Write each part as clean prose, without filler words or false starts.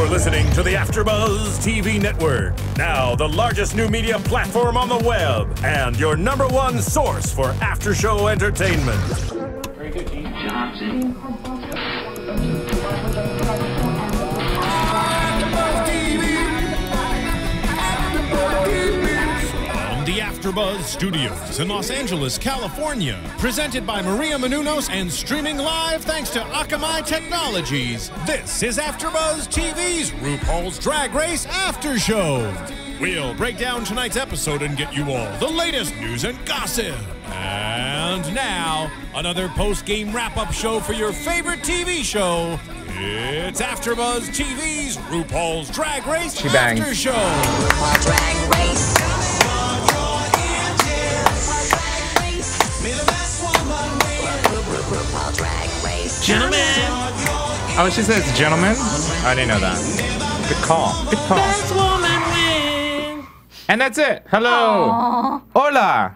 You're listening to the AfterBuzz TV network. Now, the largest new media platform on the web and your #1 source for after-show entertainment. Very good, Keith. Johnson. The AfterBuzz Studios in Los Angeles, California. Presented by Maria Menounos and streaming live thanks to Akamai Technologies. This is AfterBuzz TV's RuPaul's Drag Race After Show. We'll break down tonight's episode and get you all the latest news and gossip. And now, another post-game wrap-up show for your favorite TV show. It's AfterBuzz TV's RuPaul's Drag Race After Show. RuPaul Drag Race. RuPaul Drag Race. Gentlemen. Oh, she says gentlemen? I didn't know that. Good call. Good call. Best woman win. And that's it. Hello. Aww. Hola.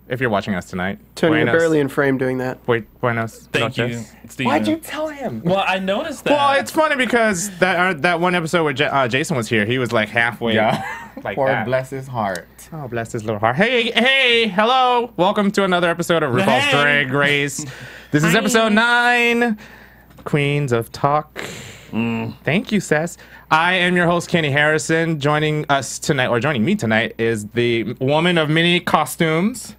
If you're watching us tonight. Tony, you're buenos. barely in frame doing that. Wait, buenos. Thank you, noches. Steven. Why'd you tell him? Well, I noticed that. Well, it's funny because that one episode where Jason was here, he was like halfway. Yeah. Like Poor that. bless his heart. Oh, bless his little heart. Hey, hello. Welcome to another episode of RuPaul's Hey. Drag Race. This is episode 9, Queens of Talk. Thank you, Sess. I am your host, Kenny Harrison. Joining me tonight is the woman of many costumes.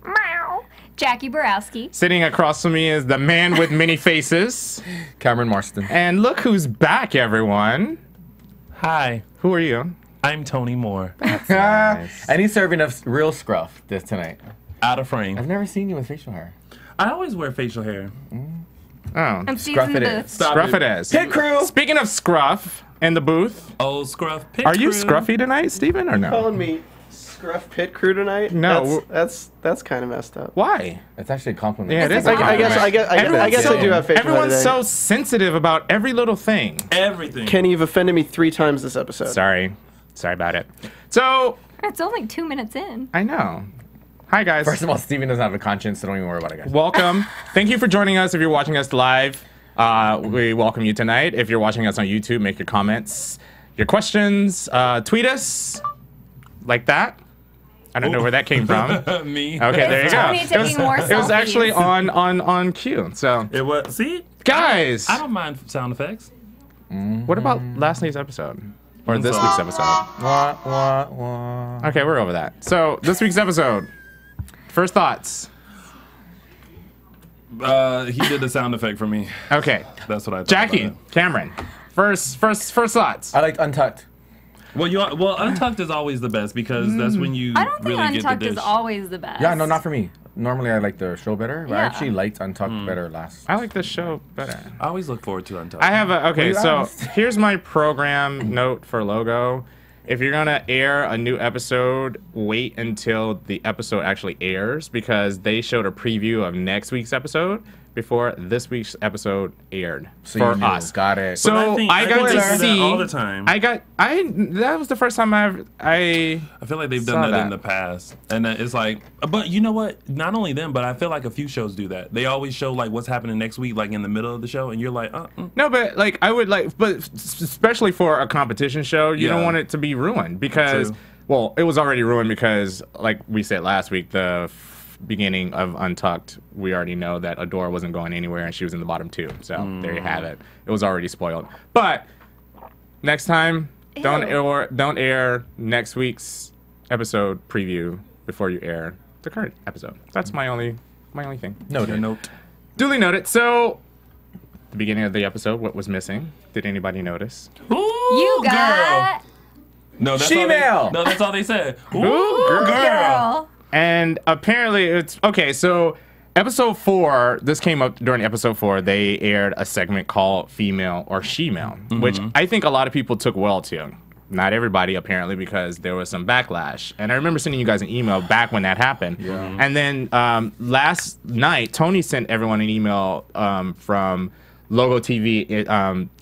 Jacque Borowski. Sitting across from me is the man with many faces. Cameron Marston. And look who's back, everyone. Hi, Who are you? I'm Tony Moore. Nice. And he's serving us real scruff this tonight. Out of frame. I've never seen you with facial hair. I always wear facial hair. Oh. I'm Scruff Susan it Booth. is. Stop Scruff it is. Pit crew. Speaking of scruff in the booth, Old scruff pit are you crew. scruffy tonight, Steven, or no? Calling me Scruff Pit Crew tonight? No. That's kind of messed up. Why? It's actually a compliment. Yeah, it is. a a compliment. I guess I do have facial hair Everyone's today. so sensitive about every little thing. Everything. Kenny, you've offended me 3 times this episode. Sorry about it. So It's only 2 minutes in. I know. Hi guys. First of all, Steven doesn't have a conscience, so don't even worry about it, guys. Welcome. Thank you for joining us. If you're watching us live, we welcome you tonight. If you're watching us on YouTube, make your comments, your questions, tweet us like that. I don't know where that came from. Me. Okay, there you It's go. Tony taking more It was actually selfies. on cue. So, It was. See, guys, I don't mind sound effects. what about last night's episode or this week's episode? What? Okay, we're over that. So, this week's episode. First thoughts. He did the sound effect for me. Okay, That's what I thought. Jacque, about it. Cameron. First thoughts. I liked Untucked. Well, Untucked is always the best because that's when you I don't think really get the Untucked dish. is always the best. Yeah, no, not for me. Normally I like the show better, but I Yeah. actually liked Untucked better last. I like this show better. I always look forward to Untucked. I have a okay. you So asked. here's my program note for logo. If you're gonna air a new episode, wait until the episode actually airs because they showed a preview of next week's episode before this week's episode aired So for you knew. us. Got it. So I got do to that see all the time. that was the first time I feel like they've saw done that that. in the past, and that it's like, but you know what? Not only them, but I feel like a few shows do that. They always show like what's happening next week, like in the middle of the show, and you're like, No, but like I would like, but especially for a competition show, you don't Yeah. want it to be ruined because, True. well, it was already ruined because, like we said last week, the beginning of Untucked, we already know that Adora wasn't going anywhere and she was in the bottom 2. So there you have it. It was already spoiled. But next time, don't air next week's episode preview before you air the current episode. That's my only thing. Noted. note. Duly noted. So, the beginning of the episode, what was missing? Did anybody notice? Ooh, You got No, that's She-male. all they, no, that's all they said. Ooh, Ooh, girl. And apparently it's okay. So episode 4, this came up during episode 4. They aired a segment called Female or She-Male, which I think a lot of people took well to. Not everybody, apparently, because there was some backlash. And I remember sending you guys an email back when that happened. Yeah. And then last night, Tony sent everyone an email from Logo TV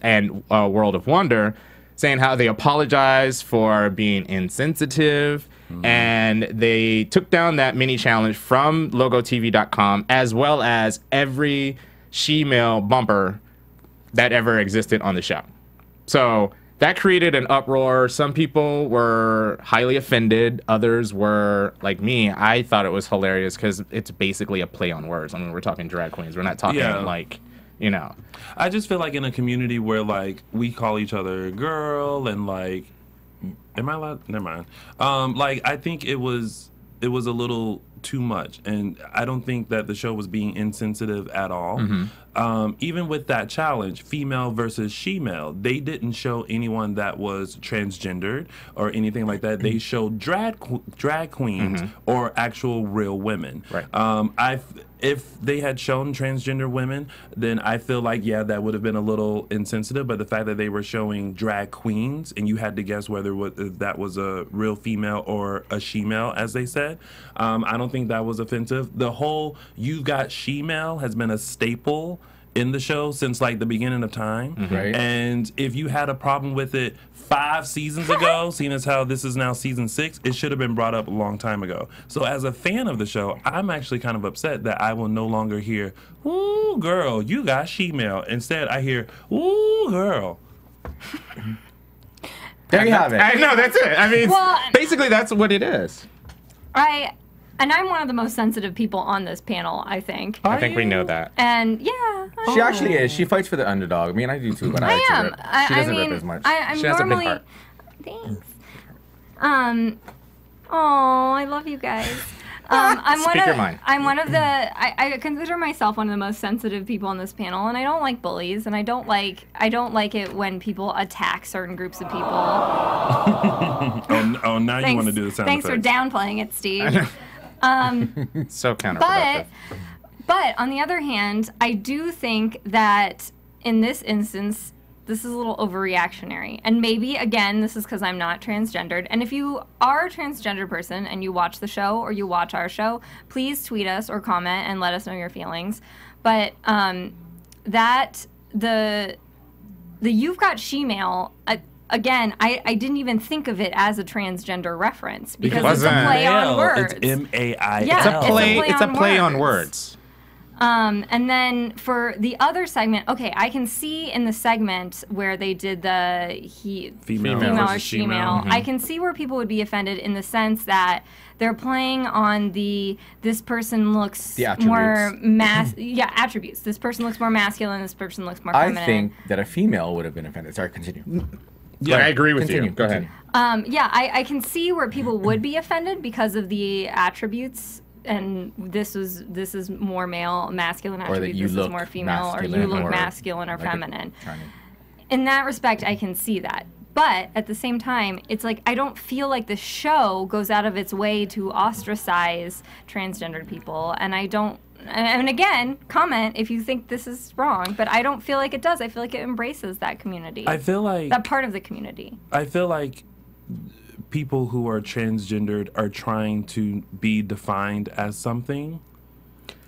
and World of Wonder saying how they apologize for being insensitive. And they took down that mini challenge from logotv.com as well as every she-male bumper that ever existed on the show. So that created an uproar. Some people were highly offended. Others were like me. I thought it was hilarious because it's basically a play on words. I mean, we're talking drag queens. We're not talking like, you know. I just feel like in a community where like we call each other girl and like, am I allowed? Never mind. Like I think it was a little too much, and I don't think that the show was being insensitive at all. Even with that challenge, female versus she-male, they didn't show anyone that was transgendered or anything like that. They showed drag queens or actual real women. Right. If they had shown transgender women, then I feel like, yeah, that would have been a little insensitive. But the fact that they were showing drag queens and you had to guess whether that was a real female or a she-male, as they said, I don't think that was offensive. The whole "you got she-male" has been a staple in the show since like the beginning of time. Right. And if you had a problem with it 5 seasons ago, seeing as how this is now season 6, it should have been brought up a long time ago. So as a fan of the show, I'm actually kind of upset that I will no longer hear, "Ooh, girl, you got she-male." Instead, I hear, "Ooh, girl." There you have it. I know, that's it. I mean, basically that's what it is. And I'm one of the most sensitive people on this panel, I think. I think we know that. And yeah. She actually is. She fights for the underdog. I mean, I do too, but I am. She doesn't I mean, rip as much. I'm She has a big normally. heart. Thanks. Oh, I love you guys. Speak your mind. I'm one of the. I consider myself one of the most sensitive people on this panel, and I don't like bullies, and I don't like it when people attack certain groups of people. Now you want to do the sound Thanks for effects. downplaying it, Steve. So counterproductive. But on the other hand, I do think that in this instance, this is a little overreactionary. And maybe, again, this is because I'm not transgendered. And if you are a transgender person and you watch the show or you watch our show, please tweet us or comment and let us know your feelings. But that the "you've got she-male," again, I didn't even think of it as a transgender reference because it's a play on words. It's M-A-I-L. Yeah, It's a play on words. And then for the other segment, okay, I can see in the segment where they did the female or versus she-male, I can see where people would be offended in the sense that they're playing on this person looks The more attributes. This person looks more masculine, this person looks more I feminine. think that a female would have been offended. Sorry, continue. Yeah, I agree with Continue. you. Go ahead. I can see where people would be offended because of the attributes. And this is more masculine Or that attribute. you This is look more female, or you masculine look or masculine or like a feminine. Chinese. In that respect, I can see that. But at the same time, it's like I don't feel like the show goes out of its way to ostracize transgendered people, and I don't. And again, comment if you think this is wrong, but I don't feel like it does. I feel like it embraces that community. I feel like that part of the community. I feel like people who are transgendered are trying to be defined as something,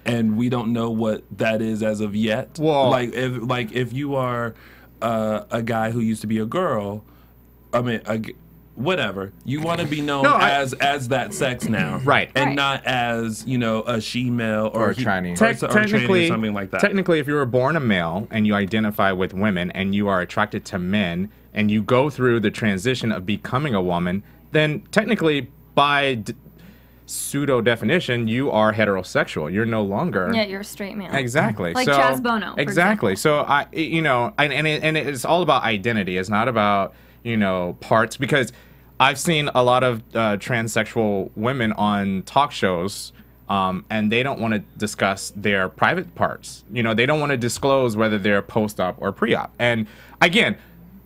and we don't know what that is as of yet. Well, if you are a guy who used to be a girl, I mean, whatever, you want to be known as that sex now, Right. And Right. not as a she-male or a tranny. tranny or something like that. Technically, if you were born a male and you identify with women and you are attracted to men and you go through the transition of becoming a woman, then technically, by pseudo definition, you are heterosexual. You're no longer. Yeah, you're a straight man. Exactly. Like so, Chaz Bono, for Exactly. example. So and it's all about identity. It's not about parts, because I've seen a lot of transsexual women on talk shows. And they don't want to discuss their private parts. They don't want to disclose whether they're post-op or pre-op. And again,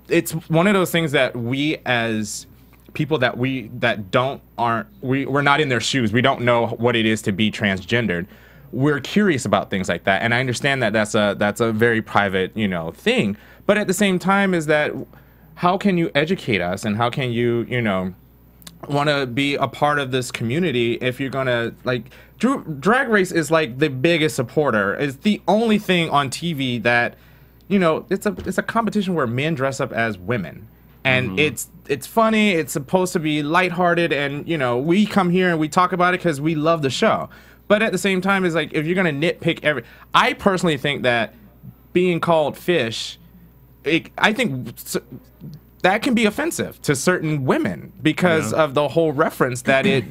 it's one of those things that we as people we're not in their shoes. We don't know what it is to be transgendered. We're curious about things like that. And I understand that that's a very private, thing. But at the same time is that how can you educate us, and how can you, want to be a part of this community if you're gonna Drag Race is like the biggest supporter. It's the only thing on TV that it's a competition where men dress up as women, and it's funny. It's supposed to be lighthearted, and we come here and we talk about it because we love the show. But at the same time, it's like if you're gonna nitpick I personally think that being called fish, I think that can be offensive to certain women because of the whole reference that it,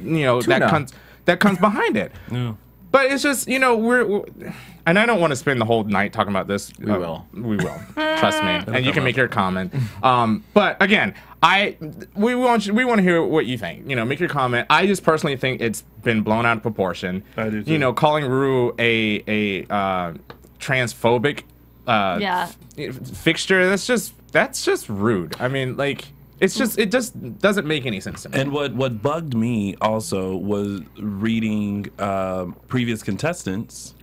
that comes behind it. Yeah. But it's just, we're and I don't want to spend the whole night talking about this. We will. Trust me. And you can make your comment. But again, we want to hear what you think. Make your comment. I just personally think it's been blown out of proportion. I do too. Calling Ru a transphobic fixture, that's just rude. I mean, like, it just doesn't make any sense to me. And what bugged me also was reading previous contestants.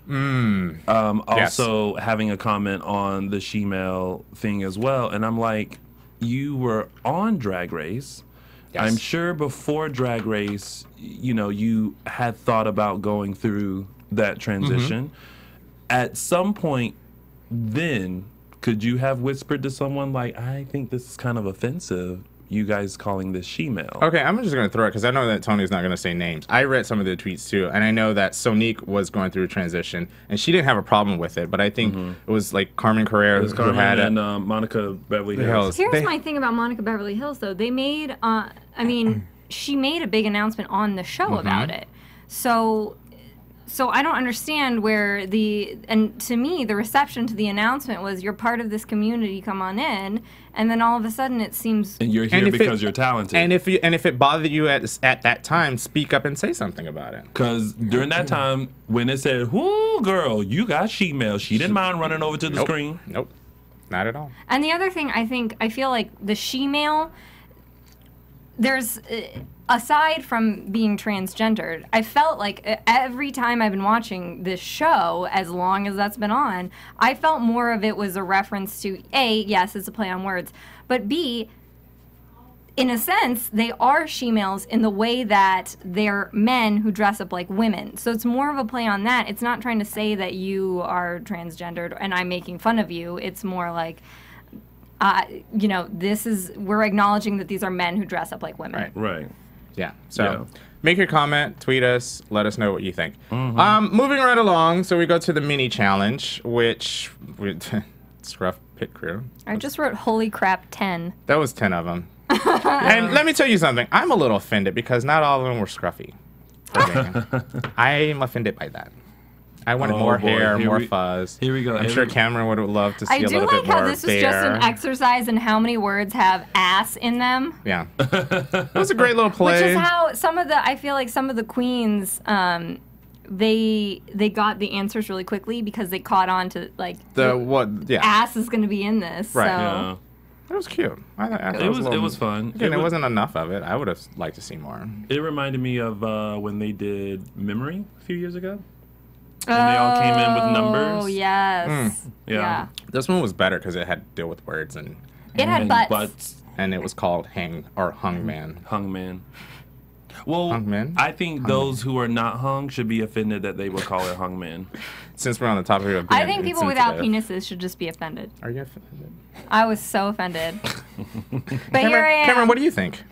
Also having a comment on the she-male thing as well. And I'm like, you were on Drag Race. Yes. I'm sure before Drag Race, you had thought about going through that transition. At some point then, could you have whispered to someone like, I think this is kind of offensive, you guys calling this she-male? Okay, I'm just going to throw it because I know that Tony's not going to say names. I read some of the tweets too, and I know that Sonique was going through a transition, and she didn't have a problem with it, but I think it was like Carmen Carrera who had it. And Monica Beverly Hills. Here's my thing about Monica Beverly Hills, though. They made, she made a big announcement on the show about it. So I don't understand where and to me, the reception to the announcement was, you're part of this community, come on in, and then all of a sudden it seems... And you're here because you're talented. And if it bothered you at that time, speak up and say something about it. Because during that time, when it said, whoo, girl, you got she-mail, she didn't mind running over to the screen. Nope, not at all. And the other thing, I feel like the she-mail, there's... aside from being transgendered, I felt like every time I've been watching this show, as long as that's been on, I felt more of it was a reference to, A, yes, it's a play on words, but B, in a sense, they are she-males in the way that they're men who dress up like women. So it's more of a play on that. It's not trying to say that you are transgendered and I'm making fun of you. It's more like... we're acknowledging that these are men who dress up like women. Right. Yeah. So make your comment, tweet us, let us know what you think. Moving right along, so we go to the mini challenge, which Scruff Pit Crew. I just wrote holy crap 10. That was 10 of them. And let me tell you something. I'm a little offended because not all of them were scruffy. I'm offended by that. I wanted more hair, more fuzz. Here we go. I'm sure Cameron would have loved to see a little bit more. I do like how this was just an exercise in how many words have ass in them. Yeah. It was a great little play. Which is how I feel like some of the queens, they got the answers really quickly because they caught on to ass is going to be in this. Right. So. Yeah. It was cute. It was fun. Again, it wasn't enough of it. I would have liked to see more. It reminded me of when they did Memory a few years ago. And they all came in with numbers. Oh, yes. Yeah. This one was better because it had to deal with words and... It had butts. And it was called Hung Man. Hung Man. Well, Hung Man? I think those who are not hung should be offended that they would call it Hung Man. Since we're on the topic of being I think people without penises should just be offended. Are you offended? I was so offended. But here I am. Cameron, what do you think?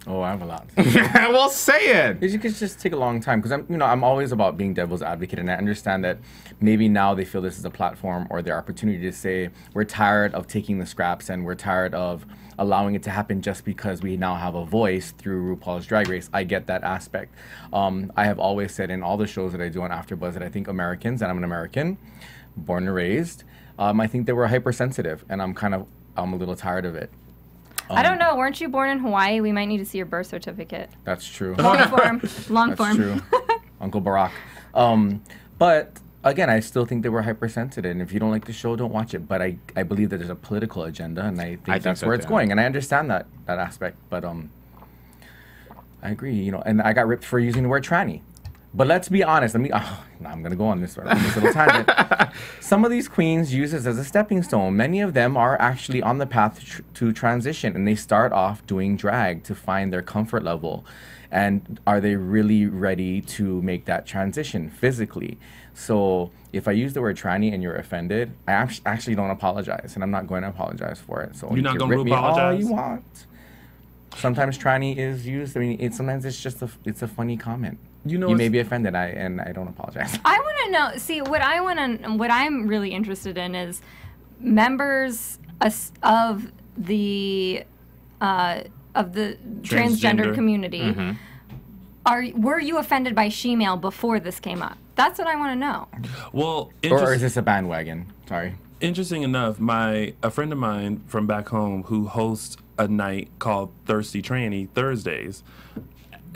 Oh, I have a lot. Well, say it. It could just take a long time because I'm always about being devil's advocate, and I understand that maybe now they feel this is a platform or their opportunity to say we're tired of taking the scraps and we're tired of allowing it to happen just because we now have a voice through RuPaul's Drag Race. I get that aspect. I have always said in all the shows that I do on AfterBuzz that I think Americans, and I'm an American, born and raised, I think they were hypersensitive, and I'm a little tired of it. I don't know. Weren't you born in Hawaii? We might need to see your birth certificate. That's true. Long form. Long form. That's true. Uncle Barack. But again, I still think they were hypersensitive. And if you don't like the show, don't watch it. But I believe that there's a political agenda, and I think that's where it's going. And I understand that aspect. But I agree. And I got ripped for using the word tranny. But let's be honest. I'm going to go on this little tangent. Some of these queens use this as a stepping stone. Many of them are actually on the path to transition, and they start off doing drag to find their comfort level. And are they really ready to make that transition physically? So if I use the word tranny and you're offended, I actually don't apologize, and I'm not going to apologize for it. So you're not going to apologize all you apologize? want. Sometimes tranny is used. Sometimes it's just a funny comment. You may be offended, and I don't apologize. I want to know. See, what I'm really interested in is members of the transgender community. Were you offended by she-male before this came up? That's what I want to know. Well, or is this a bandwagon? Sorry. Interesting enough, a friend of mine from back home who hosts a night called Thirsty Tranny Thursdays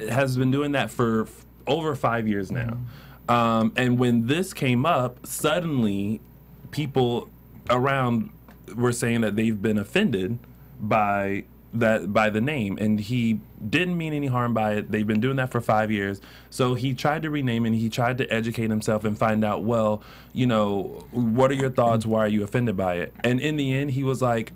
has been doing that for over 5 years now. And when this came up, suddenly people around were saying that they've been offended by the name, and he didn't mean any harm by it. They've been doing that for 5 years. So he tried to rename it, and he tried to educate himself and find out, well, what are your thoughts? Why are you offended by it? And in the end, he was like,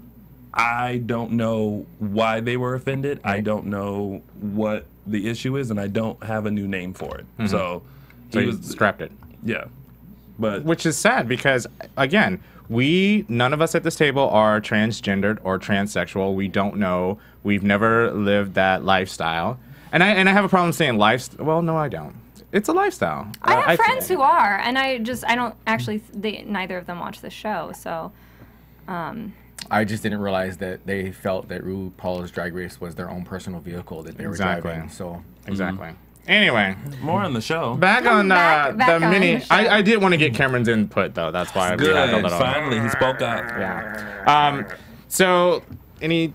I don't know why they were offended. I don't know what the issue is, and I don't have a new name for it. So he scrapped it. Yeah. But which is sad because, again, none of us at this table are transgendered or transsexual. We don't know. We've never lived that lifestyle. And I have a problem saying lifestyle. Well, no, I don't. It's a lifestyle. I have friends who are, and I don't actually, neither of them watch the show, so. I just didn't realize that they felt that RuPaul's Drag Race was their own personal vehicle that they were driving. So. Exactly. Anyway, more on the show. Back on back the on mini. the show. I did want to get Cameron's input though. That's why Good. we had a little. Finally, he spoke up. Yeah. So anything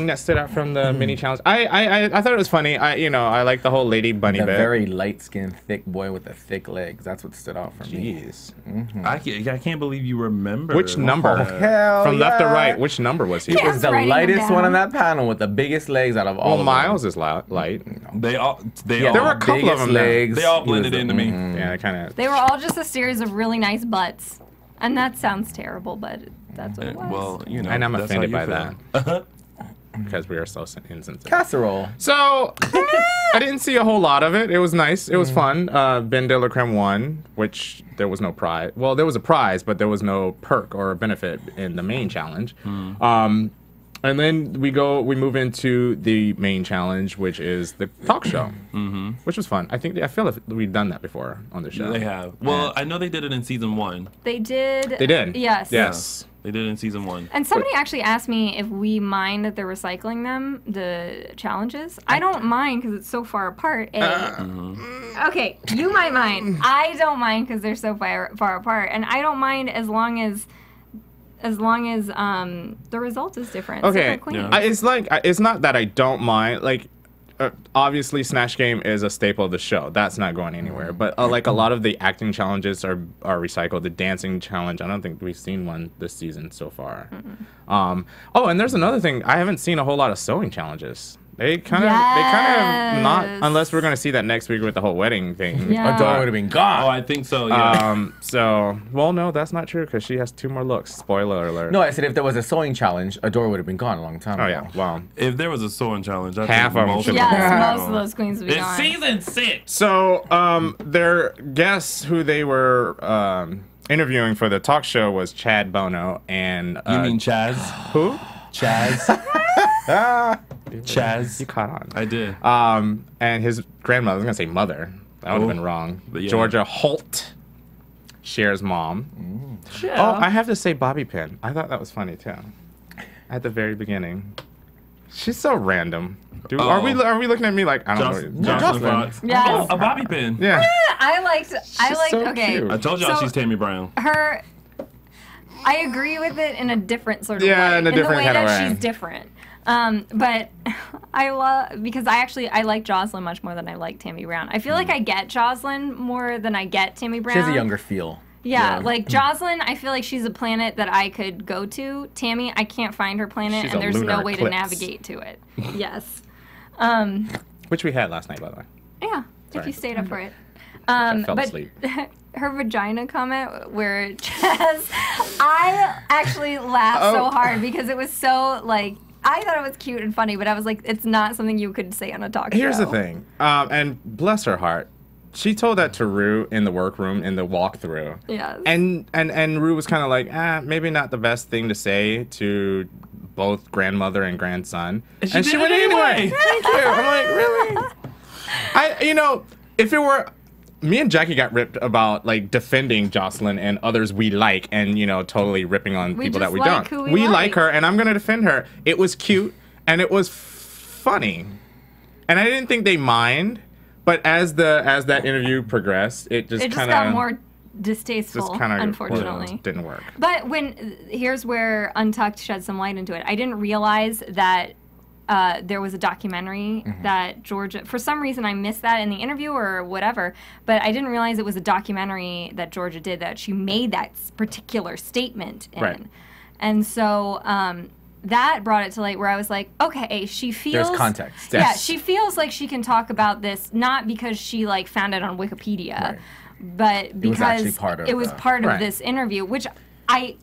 that stood out from the mini challenge? I thought it was funny. I like the whole Lady Bunny The bit. very light-skinned, thick boy with the thick legs. That's what stood out for me. Jeez. I can't believe you remember. Which number? Hell From left to yeah. right, which number was he? He was the writing them lightest one down. on that panel with the biggest legs out of all Well, of them. Miles is light. They all. Yeah, There were a couple of biggest them there. legs. They all He was blended the- into me. Yeah, they kind of. They were all just a series of really nice butts. And that sounds terrible, but that's what it was. Well, And I'm that's how offended you by feel. that. Because we are so insensitive. Casserole. So, I didn't see a whole lot of it. It was nice. It was fun. Ben de la Creme won, which there was no prize. Well, there was a prize, but there was no perk or benefit in the main challenge. And then we move into the main challenge, which is the talk show, which was fun. I feel like we've done that before on the show. They have. Well, I know they did it in season 1. They did. They did. Yes. Yes. They did it in season 1. And somebody actually asked me if we mind that they're recycling them, the challenges. I don't mind because it's so far apart. Okay, you might mind. I don't mind because they're so far apart, and I don't mind as long as the result is different. Okay, Different queens. yeah. It's not that I don't mind. Like, obviously, Snatch Game is a staple of the show. That's not going anywhere. But a lot of the acting challenges are recycled. The dancing challenge, I don't think we've seen one this season so far. And there's another thing. I haven't seen a whole lot of sewing challenges. They kind of not, unless we're gonna see that next week with the whole wedding thing. Yeah. Adore would have been gone. Oh, I think so, yeah. Well, no, that's not true because she has 2 more looks. Spoiler alert. No, I said if there was a sewing challenge, Adore would have been gone a long time Oh ago. yeah. Well. If there was a sewing challenge, I Half think of them most should Yes, Yeah. most of those queens would be It's gone. season 6. So, their guests who they were interviewing for the talk show was Chad Bono and You mean Chaz? who? Chaz? Chaz? You caught on. I did. And his grandmother. I was gonna say mother. That would have been wrong. But yeah. Georgia Holt, Cher's mom. Oh, I have to say Bobby Pin. I thought that was funny too. At the very beginning, she's so random. Are we looking at me like I don't know? Jocelyn Fox. Yes. Oh, a bobby pin. Yeah. I liked. so Okay. cute. I told y'all So- she's Tammy Brown. I agree with it in a different sort of Yeah, way. in a different the way kind of that way. she's different. But I love because I like Jocelyn much more than I like Tammy Brown. I feel like I get Jocelyn more than I get Tammy Brown. She has a younger feel. Yeah, like Jocelyn, I feel like she's a planet that I could go to. Tammy, I can't find her planet, She's and a there's no lunar way eclipse. to navigate to it. Yes. Which we had last night, by the way. Yeah, if Sorry. you stayed up for it. I fell But asleep. her vagina comment where Chaz, I actually laughed Oh. so hard because it was so like, I thought it was cute and funny, but I was like, it's not something you could say on a talk show. Here's the thing, and bless her heart, she told that to Rue in the workroom in the walkthrough. Yes. And Rue was kind of like, maybe not the best thing to say to both grandmother and grandson. And she did went it anyway. anyway. Thank you. I'm like, really? If it were, me and Jackie got ripped about like defending Jocelyn and others we like, and totally ripping on We people just that we like don't. who we like like. her, and I'm gonna defend her. It was cute. and it was funny, and I didn't think they mind. But as that interview progressed, it just got more distasteful, kinda unfortunately. didn't work. But here's where Untucked shed some light into it. I didn't realize that there was a documentary that Georgia, for some reason I missed that in the interview or whatever, but I didn't realize it was a documentary that Georgia did, that she made that particular statement in. Right. And so that brought it to light where I was like, okay, she feels... There's context. Yeah, Yes. she feels like she can talk about this, not because she like found it on Wikipedia, Right. but because it was part of Right. this interview, which I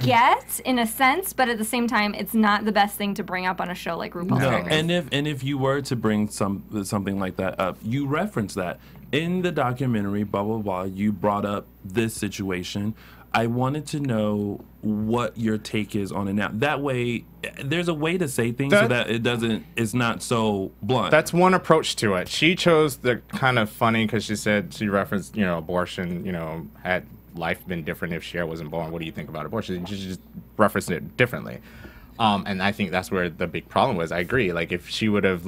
get in a sense, but at the same time, it's not the best thing to bring up on a show like RuPaul's No, Drag Race. and if you were to bring something like that up, you reference that in the documentary. Blah blah blah. You brought up this situation. I wanted to know what your take is on it now. That way, there's a way to say things so that it's not so blunt. That's one approach to it. She chose the kind of funny because she said, she referenced, abortion, had life been different if Cher wasn't born. What do you think about abortion? She just referenced it differently. And I think that's where the big problem was. I agree. Like, if she would have,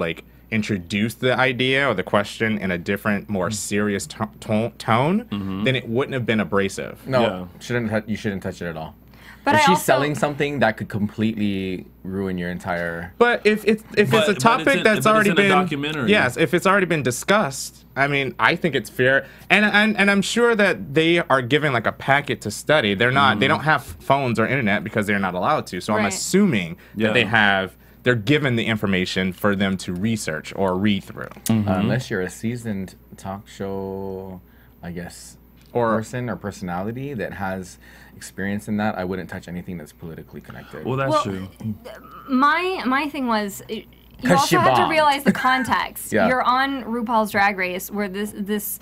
introduced the idea or the question in a different, more serious tone, then it wouldn't have been abrasive. No, you shouldn't touch it at all. But if I she's also- selling something that could completely ruin your entire... But if it's a topic that's already been... documentary. Yes, if it's already been discussed, I mean, I think it's fair. And I'm sure that they are given a packet to study. They're not, they don't have phones or internet because they're not allowed to. So I'm Right. assuming that they're given the information for them to research or read through. Unless you're a seasoned talk show, I guess, Or- person or personality that has experience in that, I wouldn't touch anything that's politically connected. well, that's Well, true. My thing was, you 'Cause she also have to bombed. realize the context. Yeah. You're on RuPaul's Drag Race, where this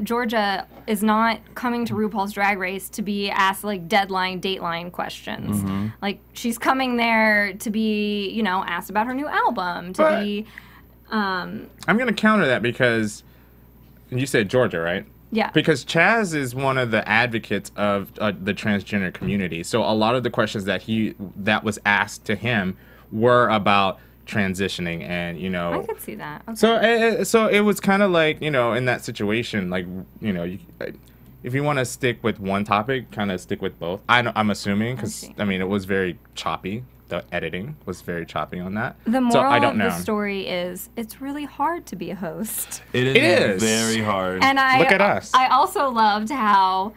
Georgia is not coming to RuPaul's Drag Race to be asked dateline questions. Like, she's coming there to be, asked about her new album, But- be. I'm going to counter that because you said Georgia, right? Yeah. Because Chaz is one of the advocates of the transgender community. So a lot of the questions that was asked to him were about transitioning and, I could see that. Okay. So it was kind of in that situation, if you want to stick with one topic, kind of stick with both. I'm assuming because see. it was very choppy. The editing was very choppy on that. The So moral I don't of know. the story is it's really hard to be a host. It is. very hard. And Look at us. I also loved how,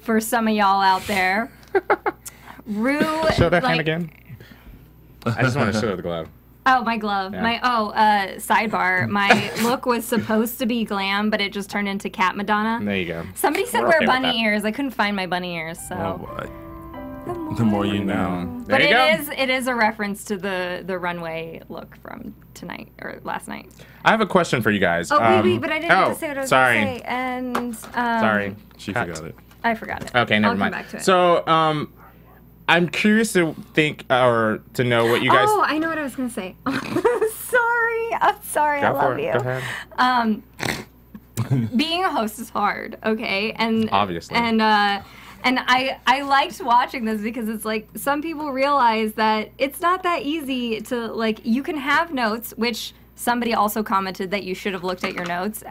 for some of y'all out there, Ru... Show that hand again. I just want to show the glove. Oh, my glove. Yeah. Sidebar. My look was supposed to be glam, but it just turned into Cat Madonna. There you go. Somebody said We're wear okay with bunny that. ears. I couldn't find my bunny ears, so... Oh, boy. The more you know. There But you go. it is a reference to the runway look from tonight or last night. I have a question for you guys. Oh, wait, but I didn't get to say what I was sorry. going to say. And Sorry. She Cut. forgot it. I forgot it. Okay, never I'll mind. Come back to it. So, I'm curious to think or to know what you guys. Oh, I know what I was going to say. Sorry. I'm sorry. Go I for love it. you. Go ahead. Being a host is hard, okay? And Obviously. And I liked watching this because it's like some people realize that it's not that easy to you can have notes, which somebody also commented that you should have looked at your notes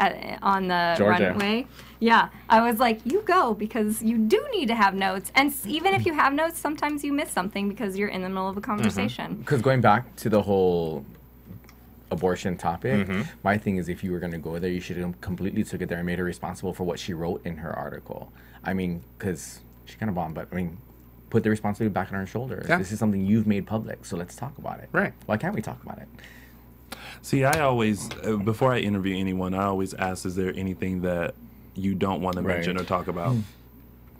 on the Georgia. runway. Yeah, I was like, you go because you do need to have notes, and even if you have notes, sometimes you miss something because you're in the middle of a conversation. Because going back to the whole abortion topic, my thing is if you were going to go there, you should have completely took it there and made her responsible for what she wrote in her article. I mean, because she kind of bombed, but I mean, put the responsibility back on her shoulders. Yeah. This is something you've made public, so let's talk about it. Right. Why can't we talk about it? See, I always, before I interview anyone, I always ask, is there anything that you don't want to mention or talk about?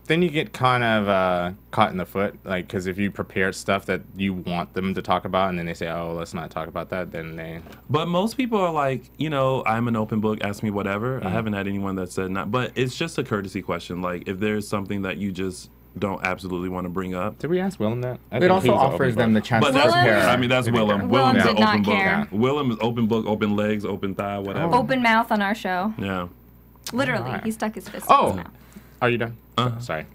Then you get kind of caught in the foot, because if you prepare stuff that you want them to talk about, and then they say, "Oh, let's not talk about that," then they. But most people are like, I'm an open book, ask me whatever. I haven't had anyone that said not, but it's just a courtesy question. Like, if there's something that you just don't absolutely want to bring up. Did we ask Willem that? I It think also he was an offers open them the book. chance But to that's, prepare. I mean, that's Willem. Willem Willem's did an not open care. book. Willem is open book, open legs, open thigh, whatever. Open mouth on our show. Yeah. Literally, Alright. he stuck his fist in his Oh, mouth. are you done? Sorry.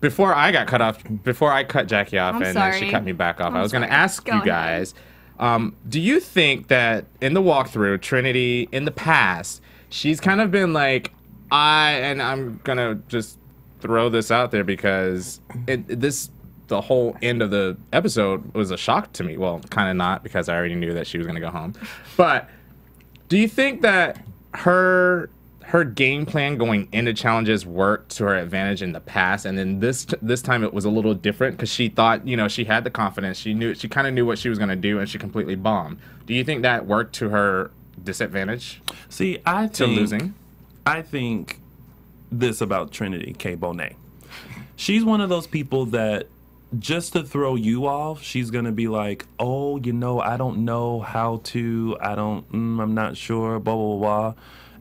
before I got cut off, before I cut Jackie off, I'm and then she sorry. cut me back off, I'm I was going to sorry. ask Go you ahead. guys, do you think that in the walkthrough, Trinity, in the past, she's kind of been like, I'm going to just throw this out there because the whole end of the episode was a shock to me. Well, kind of not, because I already knew that she was going to go home. But do you think that her game plan going into challenges worked to her advantage in the past, and then this time it was a little different because she thought, she had the confidence, she kind of knew what she was going to do, and she completely bombed. Do you think that worked to her disadvantage? See, losing? I think this about Trinity K. Bonet. She's one of those people that just to throw you off, she's gonna be like, "Oh, I don't know how to. I'm not sure." Blah blah blah.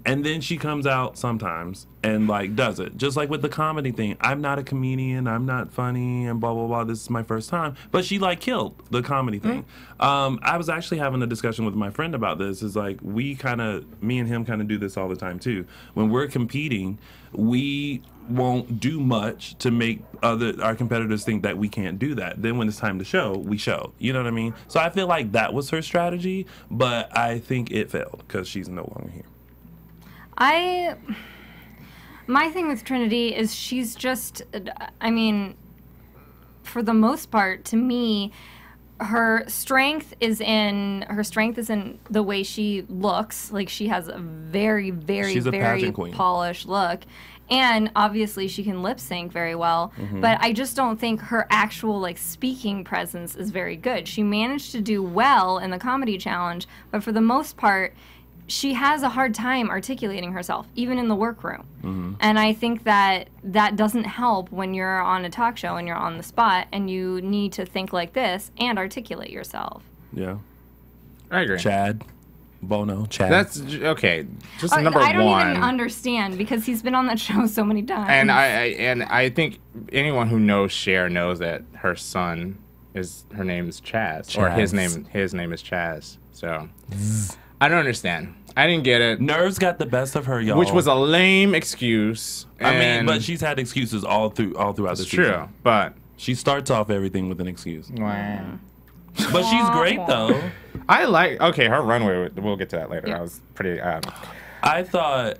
And then she comes out sometimes and does it. Just like with the comedy thing. I'm not a comedian, I'm not funny, and blah blah blah. This is my first time. But she killed the comedy thing. I was actually having a discussion with my friend about this. Is me and him kind of do this all the time too. When we're competing, we won't do much to make our competitors think that we can't do that. Then when it's time to show, we show. You know what I mean? So I feel like that was her strategy, but I think it failed because she's no longer here. My thing with Trinity is she's just, for the most part, to me, her strength is in the way she looks. Like, she has a very, very, She's a very pageant queen. polished look. And obviously she can lip sync very well, but I just don't think her actual speaking presence is very good. She managed to do well in the comedy challenge, but for the most part, she has a hard time articulating herself, even in the workroom. And I think that doesn't help when you're on a talk show and you're on the spot and you need to think like this and articulate yourself. Yeah. I agree. Chad. Chad. That's okay. Just number I don't one. even understand because he's been on that show so many times. And I think anyone who knows Cher knows that her son her name is Chaz, or his name is Chaz. So I don't understand. I didn't get it. Nerves got the best of her, y'all. Which was a lame excuse. But she's had excuses all throughout the season. True, but she starts off everything with an excuse. Wow. But she's great though. I like. Okay, her runway. We'll get to that later. Yeah. I was pretty. I thought.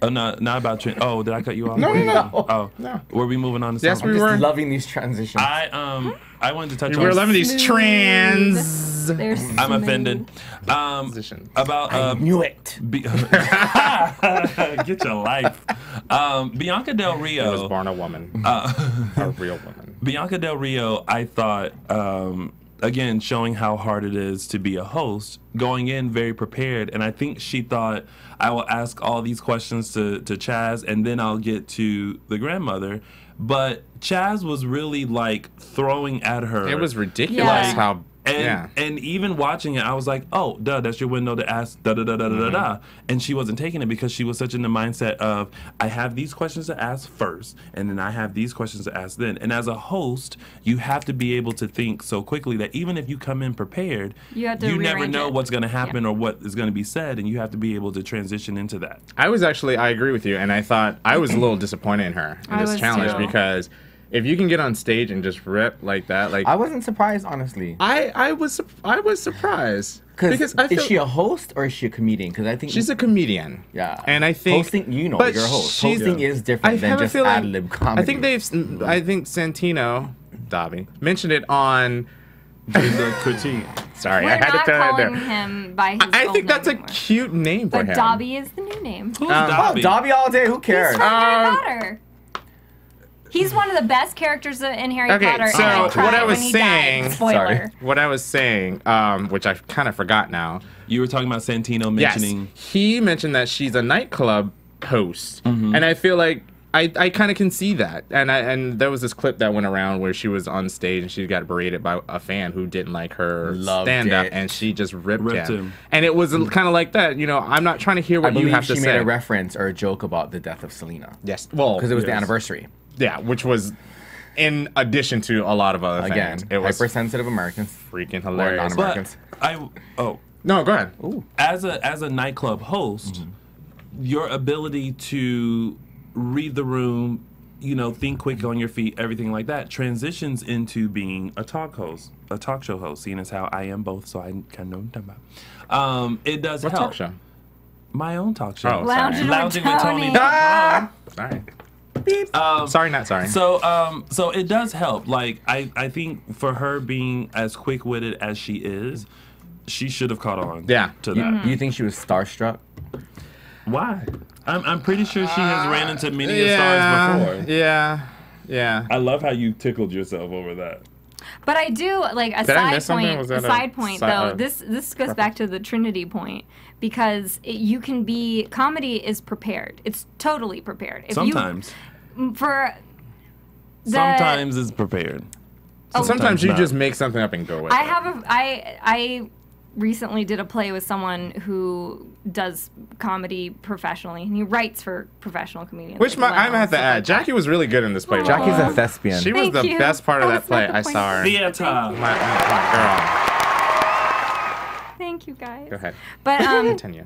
Not about Trin. Oh, did I cut you off? No. Oh, No. Were we moving on to Yes, something? we were. Loving these transitions. I wanted to touch We're on. loving these trans They're I'm smooth. offended. positions. About I knew it. get your life. Bianca Del Rio. I was born a woman, a real woman. Bianca Del Rio, I thought, again, showing how hard it is to be a host, going in very prepared. And I think she thought, I will ask all these questions to Chaz, and then I'll get to the grandmother. But Chaz was really throwing at her. It was ridiculous Yeah. how. And even watching it, I was like, oh, duh, that's your window to ask da-da-da-da-da-da. And she wasn't taking it because she was such in the mindset of, I have these questions to ask first, and then I have these questions to ask then. And as a host, you have to be able to think so quickly that even if you come in prepared, You have to never rearrange know it. what's going to happen or what is going to be said, and you have to be able to transition into that. I agree with you, and I thought I was a little disappointed in her in I this was challenge too. because if you can get on stage and just rip like that, I wasn't surprised, honestly. I was surprised because I feel Is she a host or is she a comedian? Because I think she's a comedian. Yeah. And I think hosting, but you're a host. she's- Hosting is different than have a just feeling- ad lib comedy. I think Santino, Dobby, mentioned it on. The critique. Sorry, We're I had not to throw it calling there. him by his I old think name that's a anymore. cute name for But him. Dobby is the new name. Who's Oh, Dobby? Dobby all day. Who cares? He's from Harry Potter. He's one of the best characters in Harry Okay, Potter. so and I what cried I was when he saying- died. Spoiler. Sorry. What I was saying, which I kind of forgot now. You were talking about Santino mentioning. Yes, he mentioned that she's a nightclub host, Mm-hmm. and I feel like I kind of can see that. And there was this clip that went around where she was on stage and she got berated by a fan who didn't like her Loved stand up, it. and she just ripped Ripped him. him. And it was kind of like that. I'm not trying to hear I what you believe have to she say. made a reference or a joke about the death of Selena. Yes, well, Because it was the Yes. anniversary. yeah, which was in addition to a lot of other Again, things. It was hypersensitive Americans. freaking Or hilarious. non-Americans. No, go ahead. As a nightclub host, your ability to read the room, think quick on your feet, everything like that, transitions into being a talk show host, seeing as how I am both, so I kind of know what I'm talking about. It does What help. talk show? My own talk show. Oh, Lounging Lounging with with Tony. Tony. Ah! Sorry. Sorry, not sorry. So it does help. Like I think for her being as quick-witted as she is, she should have caught on. Yeah. To that. Do you think she was starstruck? Why? I'm pretty sure she has ran into many stars before. Yeah. I love how you tickled yourself over that. But I do like a Did I miss side something? point. Was A that side point, though. This goes back to the Trinity point because you can be comedy is prepared. It's totally prepared. If Sometimes. Sometimes it's prepared. Sometimes you not. just make something up and go with it. I recently did a play with someone who does comedy professionally, and he writes for professional comedians. Which like I'm gonna have to Leno, add. stuff like that. Jackie was really good in this play. Jackie's a thespian. She was Thank the you. best part of that That was play. not the I point. saw her. Theater. My girl. Thank you, guys. Go ahead. But Continue.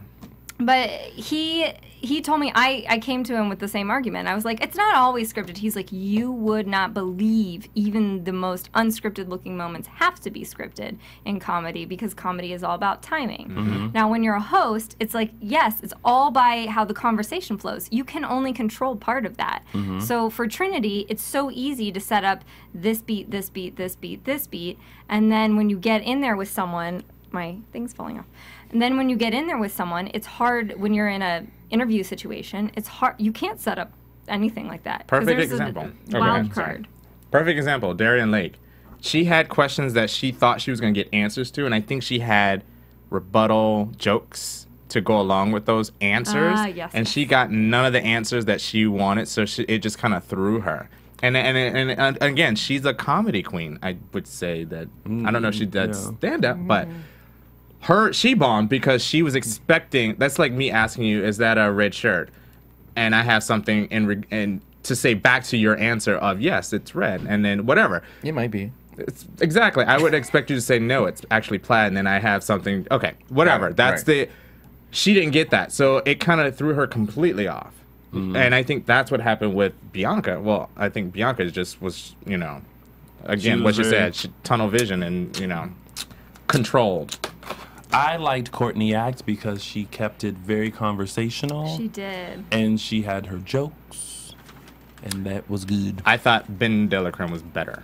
But he told me, I came to him with the same argument. I was like, it's not always scripted. He's like, you would not believe even the most unscripted looking moments have to be scripted in comedy because comedy is all about timing. Mm-hmm. Now, when you're a host, it's like, yes, it's all by how the conversation flows. You can only control part of that. Mm-hmm. So for Trinity, it's so easy to set up this beat, this beat, this beat, this beat. And then when you get in there with someone, my thing's falling off. And then when you get in there with someone, it's hard when you're in a interview situation. It's hard. You can't set up anything like that. 'Cause Perfect there's example. A wild card. Perfect example. Darian Lake. She had questions that she thought she was going to get answers to, and I think she had rebuttal jokes to go along with those answers. Yes, and yes. she got none of the answers that she wanted, so it just kind of threw her. And again, she's a comedy queen. I would say that. I don't know if she did stand up, but. She bombed because she was expecting. That's like me asking you, "Is that a red shirt?" And I have something in to say back to your answer of yes, it's red, and then whatever. It might be. Exactly. I would expect you to say no, it's actually plaid, and then I have something. Okay, whatever. Right, That's right. She didn't get that, so it kind of threw her completely off. Mm-hmm. And I think that's what happened with Bianca. Well, I think Bianca just was, again, She what was you very- said, tunnel vision, and controlled. I liked Courtney Act because she kept it very conversational. She did. And she had her jokes, and that was good. I thought Ben Delacreme was better.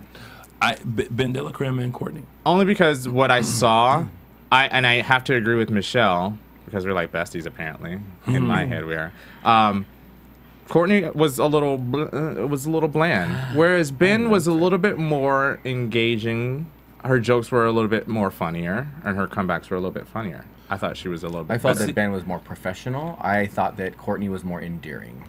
Ben Delacreme and Courtney. Only because what I saw, I have to agree with Michelle, because we're like besties apparently. In my head we are. Courtney was a little bland, whereas Ben was a little bit more engaging. Her jokes were a little bit more funnier, and her comebacks were a little bit funnier. I thought she was a little bit. I felt better. that Ben was more professional. I thought that Courtney was more endearing.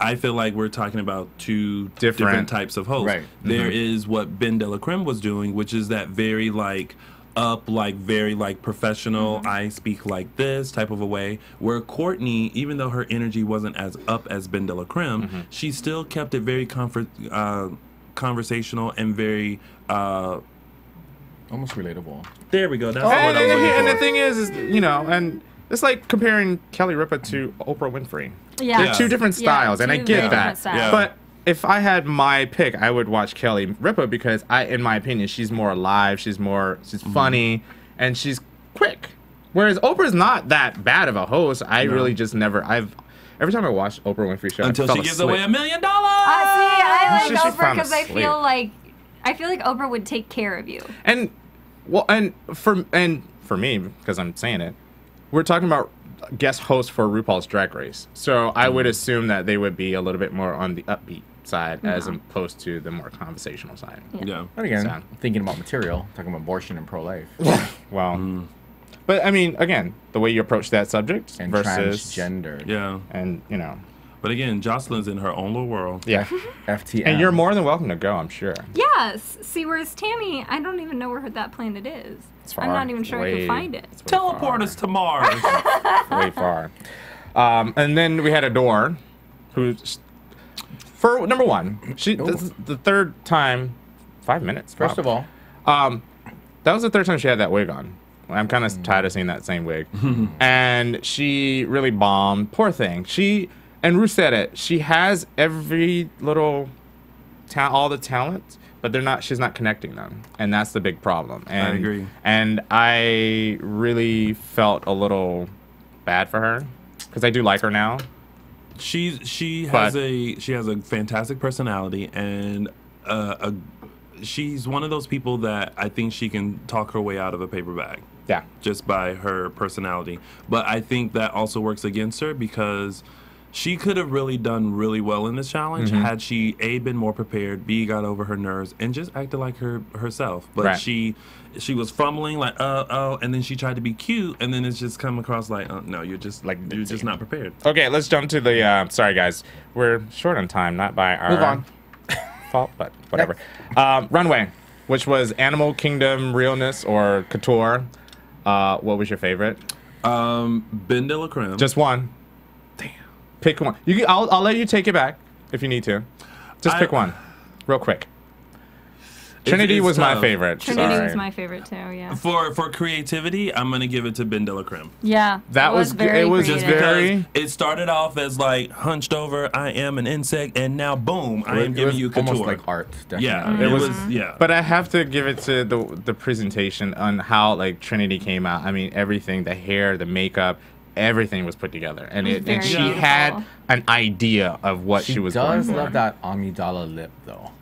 I feel like we're talking about two different types of hosts. Right. There is what Ben Delacreme was doing, which is that very very professional, I speak like this type of a way, where Courtney, even though her energy wasn't as up as Ben Delacreme, she still kept it very conversational and very Almost relatable. there we go. That's the word I was looking And for. the thing is, and it's like comparing Kelly Ripa to Oprah Winfrey. Yeah. They're two different styles, and I two get very that. different styles. Yeah. But if I had my pick, I would watch Kelly Ripa because in my opinion, she's more alive, she's funny, and she's quick. Whereas Oprah's not that bad of a host. I really just never. Every time I watch Oprah Winfrey show, Until I fell she gives asleep. away $1 million. See, I She like should Oprah find a because I sleep. feel like Oprah would take care of you. And for me, because I'm saying it, we're talking about guest hosts for RuPaul's Drag Race. So I would assume that they would be a little bit more on the upbeat side as opposed to the more conversational side. Yeah. But again, So- thinking about material, talking about abortion and pro-life, Well, but I mean, again, the way you approach that subject and versus transgender. Yeah. and But again, Jocelyn's in her own little world. yeah. FTM. And you're more than welcome to go, I'm sure. Yes. See, whereas Tammy, I don't even know where that planet is. It's I'm far. not even sure I can find it. It's way Teleport us to Mars. way far. And then we had Adore, who's for number one. This is the third time, 5 minutes. First wow. of all, That was the third time she had that wig on. I'm kind of tired of seeing that same wig. And she really bombed. Poor thing. and Ru said it. She has every little all the talent, but she's not connecting them, and that's the big problem. And, I agree. And I really felt a little bad for her because I do like her now. She has a fantastic personality, and she's one of those people that I think she can talk her way out of a paper bag. Yeah. Just by her personality. But I think that also works against her because she could have really done really well in this challenge had she A, been more prepared, B, got over her nerves, and just acted like herself. But she was fumbling like and then she tried to be cute, and then it's just come across like no, you're just not prepared. Okay, let's jump to the sorry guys, we're short on time, not by our Move on. fault, but whatever. Runway, which was Animal Kingdom Realness or Couture. What was your favorite? Ben de la Creme. Just one. Damn. Pick one. I'll let you take it back if you need to. Just pick one, real quick. Trinity was my favorite. Trinity was my favorite too. Yeah. For creativity, I'm gonna give it to Ben de la Creme. Yeah. That was very it was creative. just very. It started off as like hunched over. I am an insect, and now boom, I am giving you couture. Almost like art. Definitely. Yeah, it was. Yeah. But I have to give it to the presentation on how like Trinity came out. I mean, everything, the hair, the makeup, everything was put together, and she had an idea of what she was going for. She does love that Amidala lip though.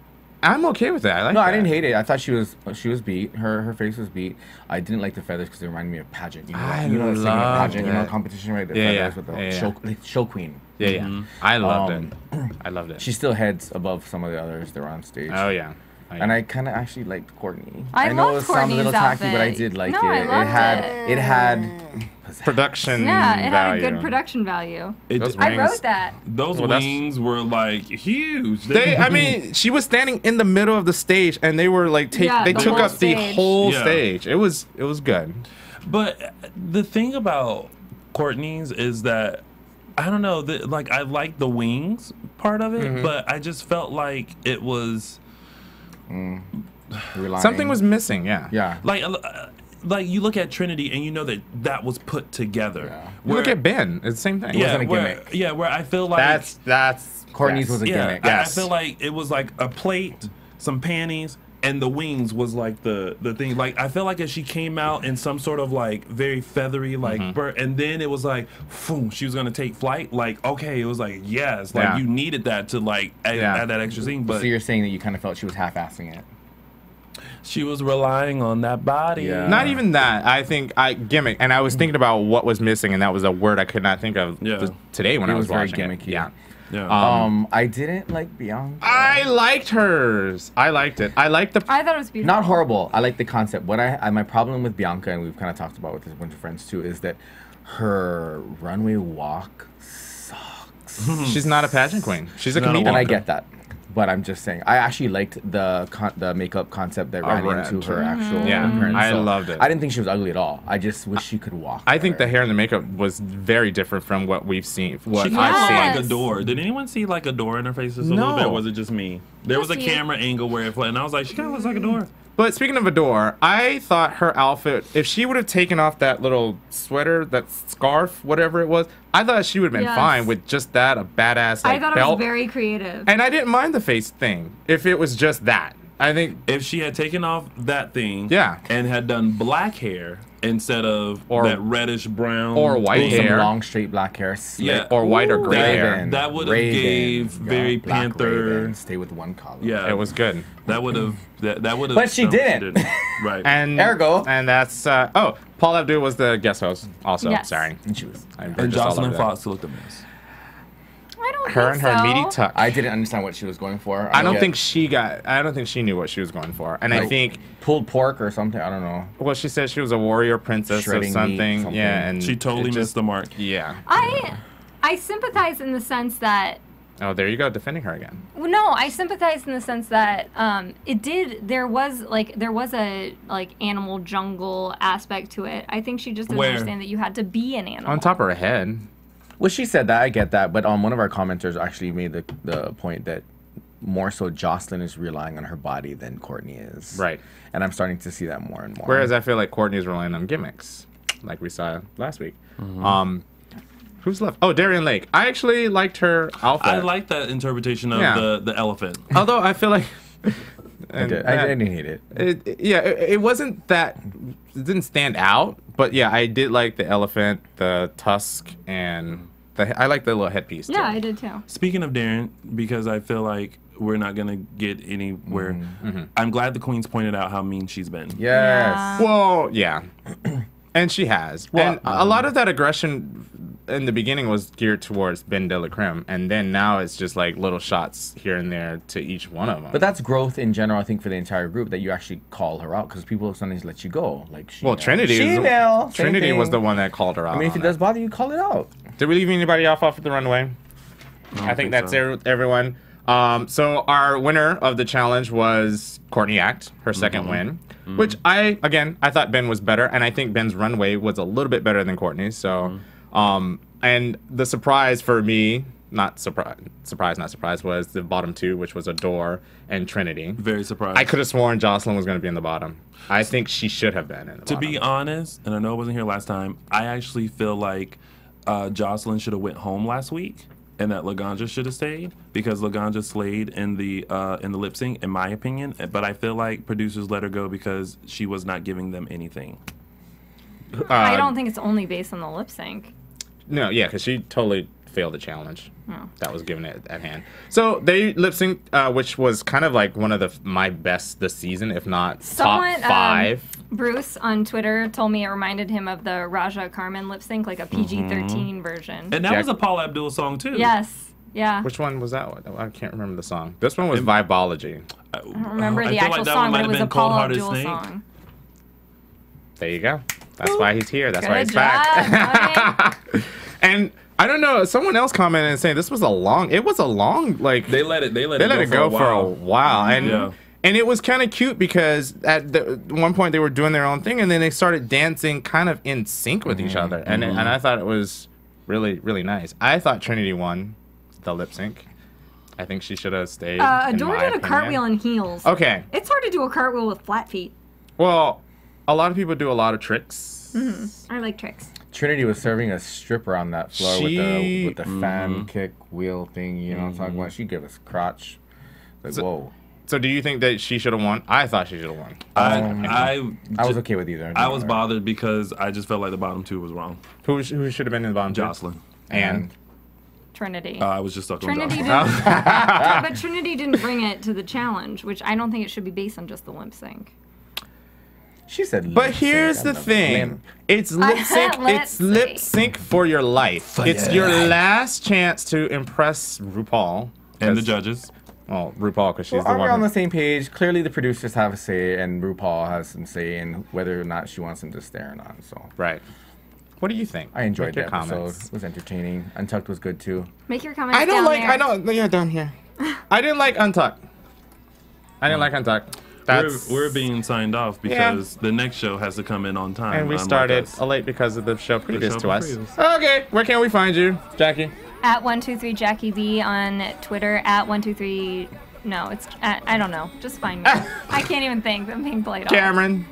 I'm okay with that. I like that. I didn't hate it. I thought she was beat. Her face was beat. I didn't like the feathers because they reminded me of pageant. You know, pageant, competition, right? The feathers with the show queen. Yeah. I loved it. I loved it. She still heads above some of the others that were on stage. Oh yeah. And I kind of actually liked Courtney. I know it sounds a Courtney's little tacky, outfit. but I did like No, it. I loved It had production. Yeah, it had a value. good production value. Those I rings. wrote that. Those wings were like huge. I mean, she was standing in the middle of the stage, and they were like they the took whole up the stage. whole stage. It was good. But the thing about Courtney's is that I don't know. Like I like the wings part of it, but I just felt like it was something was missing. Yeah. Like you look at Trinity and you know that was put together. Yeah. Look at Ben. It's the same thing. Yeah, wasn't a gimmick. Where I feel like that's Courtney's was a gimmick. I feel like it was like a plate, some panties, and the wings was like the thing. Like I feel like as she came out in some sort of like very feathery like bird, and then it was like, boom, she was gonna take flight. Like okay, it was like yes, like you needed that to like add that extra thing. But so you're saying that you kind of felt she was half-assing it. She was relying on that body. Yeah. Not even that. I think gimmick, and I was thinking about what was missing, and that was a word I could not think of today when I was very watching gimmicky. it. Yeah. I didn't like Bianca. I liked hers. I liked it. I thought it was beautiful. Not horrible. I like the concept. What my problem with Bianca, and we've kind of talked about with a bunch of friends too, is that her runway walk sucks. She's not a pageant queen. She's a comedian. And I get that. But I'm just saying, I actually liked the makeup concept that ran into her actual appearance. I loved it. I didn't think she was ugly at all. I just wish she could walk. I think the hair and the makeup was very different from what we've seen. What she I've seen. like a door. Did anyone see like a door in her face just a little bit? Or was it just me? There was a camera angle where it flat, and I was like, she kind of looks like a door. But speaking of Adore, I thought her outfit, if she would have taken off that little sweater, that scarf, whatever it was, I thought she would have been fine with just that, a badass like, I thought belt. it was very creative. And I didn't mind the face thing if it was just that. I think if she had taken off that thing and had done black hair instead of that reddish brown or white hair, some long straight black hair, or white or gray hair, that would have gave very Panther. Raven, stay with one color. Yeah, it was good. That would have that would have. But she didn't. Right. And ergo, and that's Paul Abdul was the guest host also. Yes. Sorry, and she was. And Jocelyn Fox looked a mess. I don't her think and her so. meaty tuck. I didn't understand what she was going for. I don't think she knew what she was going for. And I think pulled pork or something. I don't know. Well, she said she was a warrior princess Shredding or something. meat, Yeah, and she totally missed the mark. Yeah. I sympathize in the sense that. Oh, there you go, defending her again. Well, no, I sympathize in the sense that there was a animal jungle aspect to it. I think she just didn't understand that you had to be an animal. On top of her head. Well, she said that. I get that. But one of our commenters actually made the point that more so Jocelyn is relying on her body than Courtney is. Right. And I'm starting to see that more and more. Whereas I feel like Courtney is relying on gimmicks, like we saw last week. Who's left? Oh, Darian Lake. I actually liked her outfit. I like that interpretation of the elephant. Although I feel like I didn't hate it. It wasn't that. It didn't stand out, but yeah, I did like the elephant, the tusk, and I like the little headpiece. Yeah, I did too. Speaking of Darren, because I feel like we're not gonna get anywhere. I'm glad the Queen's pointed out how mean she's been. Yes. Yeah. Well, yeah, and she has. Well, and a lot of that aggression in the beginning was geared towards Ben de la Creme, and then now it's just like little shots here and there to each one of them. But that's growth in general, I think, for the entire group, that you actually call her out, because people sometimes let you go. Like, Trinity. Trinity was the one that called her out. I mean, if it does bother you, call it out. Did we leave anybody off of the runway? I think that's everyone. So our winner of the challenge was Courtney Act, her second win, which I thought Ben was better, and I think Ben's runway was a little bit better than Courtney's. So, and the surprise for me, not surprise, was the bottom two, which was Adore and Trinity. Very surprised. I could have sworn Jocelyn was going to be in the bottom. I think she should have been in the bottom. To be honest, and I know I wasn't here last time, I actually feel like Jocelyn should have went home last week, and that Laganja should have stayed, because Laganja slayed in the lip sync, in my opinion. But I feel like producers let her go because she was not giving them anything. I don't think it's only based on the lip sync. No, yeah, because she totally failed the challenge. Oh. That was given at hand. So they lip synced, which was kind of like one of my best this season, if not top 5. Bruce on Twitter told me it reminded him of the Raja Carmen lip sync, like a PG-13 version. And that was a Paul Abdul song too. Yes. Yeah. Which one was that one? I can't remember the song. This one was Vibology. I don't remember the feel actual like that song, one but it might was have a been Cold Paul Hearted Abdul Snake. song. There you go. That's why he's here. That's why Good he's back. job, And I don't know. Someone else commented and saying this was a long. It was a long like. They let it go for a while. And Yeah. and it was kind of cute because at one point they were doing their own thing and then they started dancing kind of in sync with each other. And I thought it was really really nice. I thought Trinity won the lip sync. I think she should have stayed. Adore did a cartwheel in heels. Okay. It's hard to do a cartwheel with flat feet. Well, a lot of people do a lot of tricks. I like tricks. Trinity was serving a stripper on that floor with the fan kick wheel thing. You know what I'm talking about? She gave us crotch. Like, whoa. So do you think that she should have won? I thought she should have won. I was okay with either. I was bothered because I just felt like the bottom two was wrong. Who should have been in the bottom two? Jocelyn. And Trinity. I was just stuck on Trinity Jocelyn. didn't, but Trinity didn't bring it to the challenge, which I don't think it should be based on just the lip sync. She said. But here's the thing: it's lip sync. It's lip sync for your life. It's your last chance to impress RuPaul And the judges. Well, RuPaul, because she's the one. We're on the same page. Clearly, the producers have a say, and RuPaul has some say in whether or not she wants him to stay or not. So right. What do you think? I enjoyed the your episode. comments. It was entertaining. Untucked was good too. Make your comments I don't down like. there. I don't. Yeah, down here. I didn't like Untucked. I didn't like Untucked. We're being signed off because the next show has to come in on time. And we started late because of the show previous show to us. previous. Okay, where can we find you, Jackie? At 123 Jackie B on Twitter. At 123. No, it's I don't know. Just find me. I can't even think. I'm being played off. Cameron.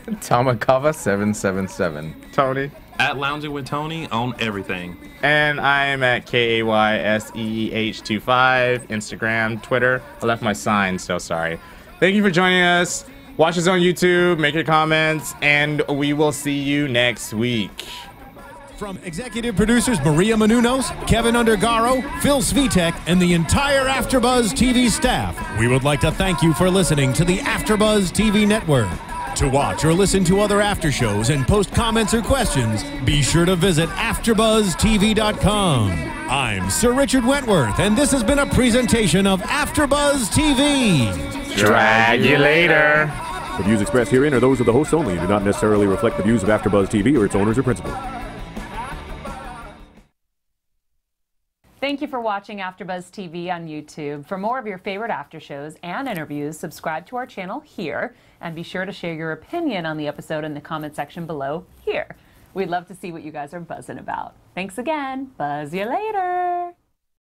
Tamakava 777. Tony. At Lounging with Tony on everything. And I am at KAYSEEH25, Instagram, Twitter. I left my sign, so sorry. Thank you for joining us. Watch us on YouTube, make your comments, and we will see you next week. From executive producers Maria Menounos, Kevin Undergaro, Phil Svitek, and the entire AfterBuzz TV staff, we would like to thank you for listening to the AfterBuzz TV network. To watch or listen to other after shows and post comments or questions, be sure to visit AfterBuzzTV.com. I'm Sir Richard Wentworth, and this has been a presentation of AfterBuzz TV. Drag you later. The views expressed herein are those of the hosts only and do not necessarily reflect the views of AfterBuzz TV or its owners or principals. Thank you for watching AfterBuzz TV on YouTube. For more of your favorite after shows and interviews, subscribe to our channel here, and be sure to share your opinion on the episode in the comment section below here. We'd love to see what you guys are buzzing about. Thanks again. Buzz you later.